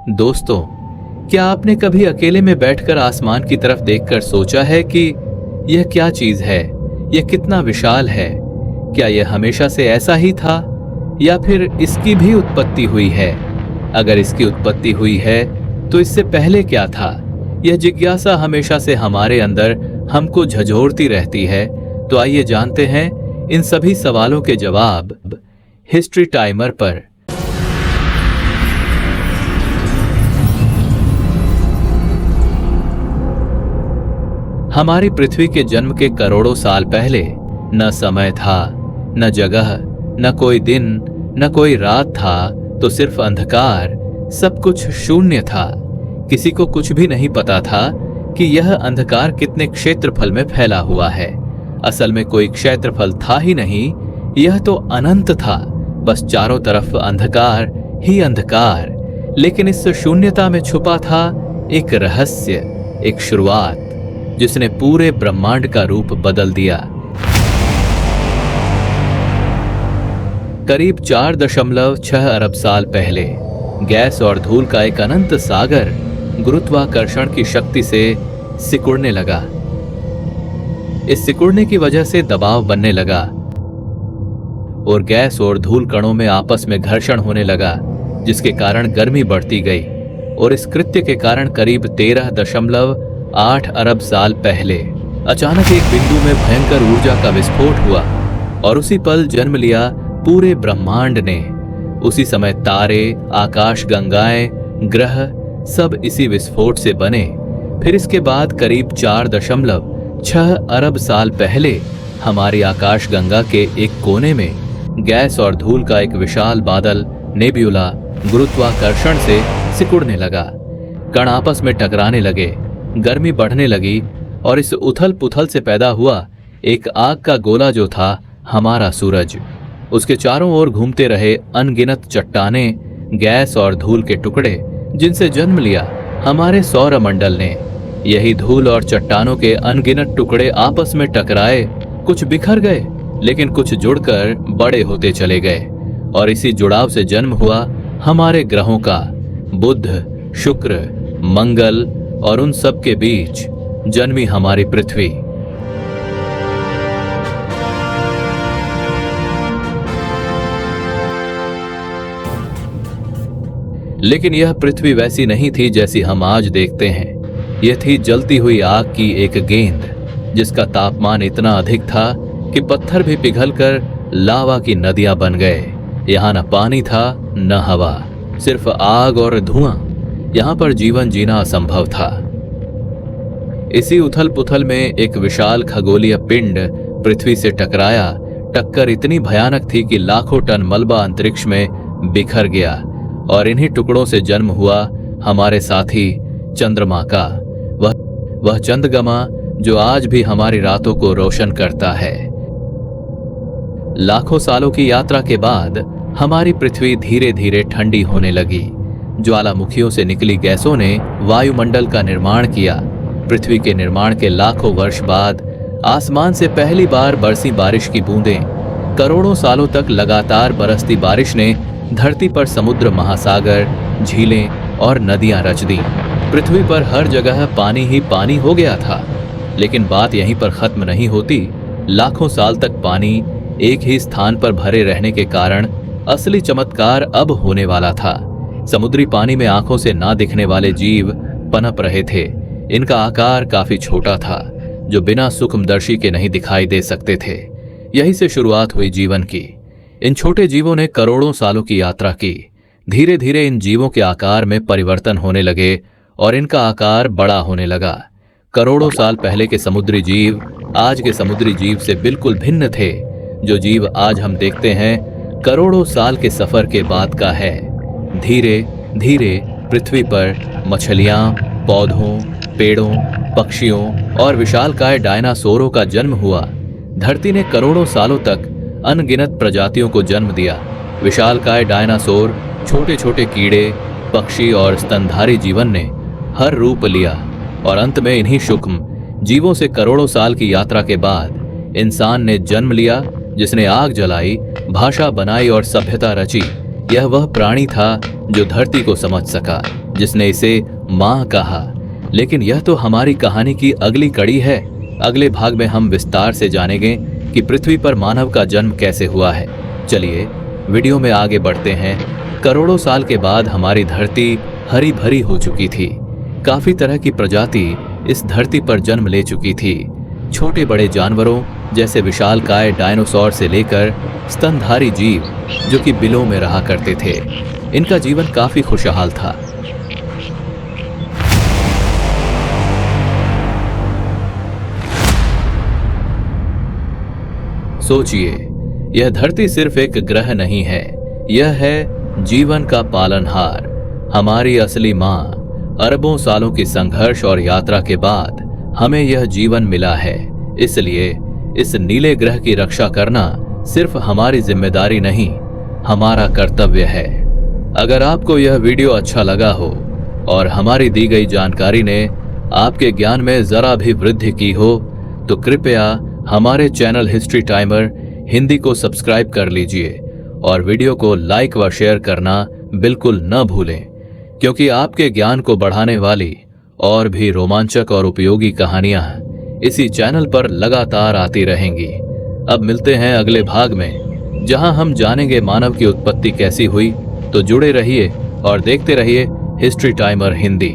दोस्तों, क्या आपने कभी अकेले में बैठकर आसमान की तरफ देखकर सोचा है कि यह क्या चीज है, यह कितना विशाल है? क्या यह हमेशा से ऐसा ही था या फिर इसकी भी उत्पत्ति हुई है? अगर इसकी उत्पत्ति हुई है तो इससे पहले क्या था? यह जिज्ञासा हमेशा से हमारे अंदर हमको झंझोरती रहती है। तो आइए जानते हैं इन सभी सवालों के जवाब हिस्ट्री टाइमर पर। हमारी पृथ्वी के जन्म के करोड़ों साल पहले न समय था, न जगह, न कोई दिन, न कोई रात था, तो सिर्फ अंधकार। सब कुछ शून्य था। किसी को कुछ भी नहीं पता था कि यह अंधकार कितने क्षेत्रफल में फैला हुआ है। असल में कोई क्षेत्रफल था ही नहीं, यह तो अनंत था। बस चारों तरफ अंधकार ही अंधकार। लेकिन इस शून्यता में छुपा था एक रहस्य, एक शुरुआत जिसने पूरे ब्रह्मांड का रूप बदल दिया। करीब 4.6 अरब साल पहले गैस और धूल का एक अनंत सागर गुरुत्वाकर्षण की शक्ति से सिकुड़ने लगा। इस सिकुड़ने की वजह से दबाव बनने लगा और गैस और धूल कणों में आपस में घर्षण होने लगा, जिसके कारण गर्मी बढ़ती गई। और इस कृत्य के कारण करीब 13.8 अरब साल पहले अचानक एक बिंदु में भयंकर ऊर्जा का विस्फोट हुआ और उसी पल जन्म लिया पूरे ब्रह्मांड ने। उसी समय तारे, आकाश गंगाएं, ग्रह सब इसी विस्फोट से बने। फिर इसके बाद करीब 4.6 अरब साल पहले हमारी आकाश गंगा के एक कोने में गैस और धूल का एक विशाल बादल नेब्यूला गुरुत्वाकर्षण से सिकुड़ने लगा। कण आपस में टकराने लगे, गर्मी बढ़ने लगी और इस उथल पुथल से पैदा हुआ एक आग का गोला जो था हमारा सूरज। उसके चारों ओर घूमते रहे अनगिनत चट्टानें, गैस और धूल के टुकड़े, जिनसे जन्म लिया हमारे सौरमंडल ने। यही धूल और चट्टानों के अनगिनत टुकड़े आपस में टकराए, कुछ बिखर गए लेकिन कुछ जुड़कर बड़े होते चले गए। और इसी जुड़ाव से जन्म हुआ हमारे ग्रहों का, बुध, शुक्र, मंगल, और उन सब के बीच जन्मी हमारी पृथ्वी। लेकिन यह पृथ्वी वैसी नहीं थी जैसी हम आज देखते हैं। यह थी जलती हुई आग की एक गेंद, जिसका तापमान इतना अधिक था कि पत्थर भी पिघलकर लावा की नदियां बन गए। यहां न पानी था न हवा, सिर्फ आग और धुआं। यहां पर जीवन जीना असंभव था। इसी उथल पुथल में एक विशाल खगोलीय पिंड पृथ्वी से टकराया। टक्कर इतनी भयानक थी कि लाखों टन मलबा अंतरिक्ष में बिखर गया और इन्हीं टुकड़ों से जन्म हुआ हमारे साथी चंद्रमा का, वह चंद्रमा जो आज भी हमारी रातों को रोशन करता है। लाखों सालों की यात्रा के बाद हमारी पृथ्वी धीरे धीरे ठंडी होने लगी। ज्वालामुखियों से निकली गैसों ने वायुमंडल का निर्माण किया। पृथ्वी के निर्माण के लाखों वर्ष बाद आसमान से पहली बार बरसी बारिश की बूंदें। करोड़ों सालों तक लगातार बरसती बारिश ने धरती पर समुद्र, महासागर, झीलें और नदियां रच दी। पृथ्वी पर हर जगह पानी ही पानी हो गया था। लेकिन बात यहीं पर खत्म नहीं होती। लाखों साल तक पानी एक ही स्थान पर भरे रहने के कारण असली चमत्कार अब होने वाला था। समुद्री पानी में आंखों से ना दिखने वाले जीव पनप रहे थे। इनका आकार काफी छोटा था, जो बिना सूक्ष्मदर्शी के नहीं दिखाई दे सकते थे। यही से शुरुआत हुई जीवन की। इन छोटे जीवों ने करोड़ों सालों की यात्रा की। धीरे धीरे इन जीवों के आकार में परिवर्तन होने लगे और इनका आकार बड़ा होने लगा। करोड़ों साल पहले के समुद्री जीव आज के समुद्री जीव से बिल्कुल भिन्न थे। जो जीव आज हम देखते हैं करोड़ों साल के सफर के बाद का है। धीरे धीरे पृथ्वी पर मछलियां, पौधों, पेड़ों, पक्षियों और विशालकाय डायनासोरों का जन्म हुआ। धरती ने करोड़ों सालों तक अनगिनत प्रजातियों को जन्म दिया। विशालकाय डायनासोर, छोटे छोटे कीड़े, पक्षी और स्तनधारी जीवन ने हर रूप लिया और अंत में इन्हीं सूक्ष्म जीवों से करोड़ों साल की यात्रा के बाद इंसान ने जन्म लिया, जिसने आग जलाई, भाषा बनाई और सभ्यता रची। यह वह प्राणी था जो धरती को समझ सका, जिसने इसे मां कहा। लेकिन यह तो हमारी कहानी की अगली कड़ी है। अगले भाग में हम विस्तार से जानेंगे कि पृथ्वी पर मानव का जन्म कैसे हुआ है। चलिए वीडियो में आगे बढ़ते हैं। करोड़ों साल के बाद हमारी धरती हरी भरी हो चुकी थी। काफी तरह की प्रजाति इस धरती पर जन्म ले चुकी थी। छोटे बड़े जानवरों जैसे विशालकाय डायनासोर से लेकर स्तनधारी जीव जो कि बिलों में रहा करते थे, इनका जीवन काफी खुशहाल था। सोचिए, यह धरती सिर्फ एक ग्रह नहीं है, यह है जीवन का पालनहार, हमारी असली मां। अरबों सालों की संघर्ष और यात्रा के बाद हमें यह जीवन मिला है। इसलिए इस नीले ग्रह की रक्षा करना सिर्फ हमारी जिम्मेदारी नहीं, हमारा कर्तव्य है। अगर आपको यह वीडियो अच्छा लगा हो और हमारी दी गई जानकारी ने आपके ज्ञान में जरा भी वृद्धि की हो, तो कृपया हमारे चैनल हिस्ट्री टाइमर हिंदी को सब्सक्राइब कर लीजिए और वीडियो को लाइक व शेयर करना बिल्कुल न भूलें, क्योंकि आपके ज्ञान को बढ़ाने वाली और भी रोमांचक और उपयोगी कहानियां इसी चैनल पर लगातार आती रहेंगी। अब मिलते हैं अगले भाग में, जहां हम जानेंगे मानव की उत्पत्ति कैसी हुई। तो जुड़े रहिए और देखते रहिए हिस्ट्री टाइमर हिंदी।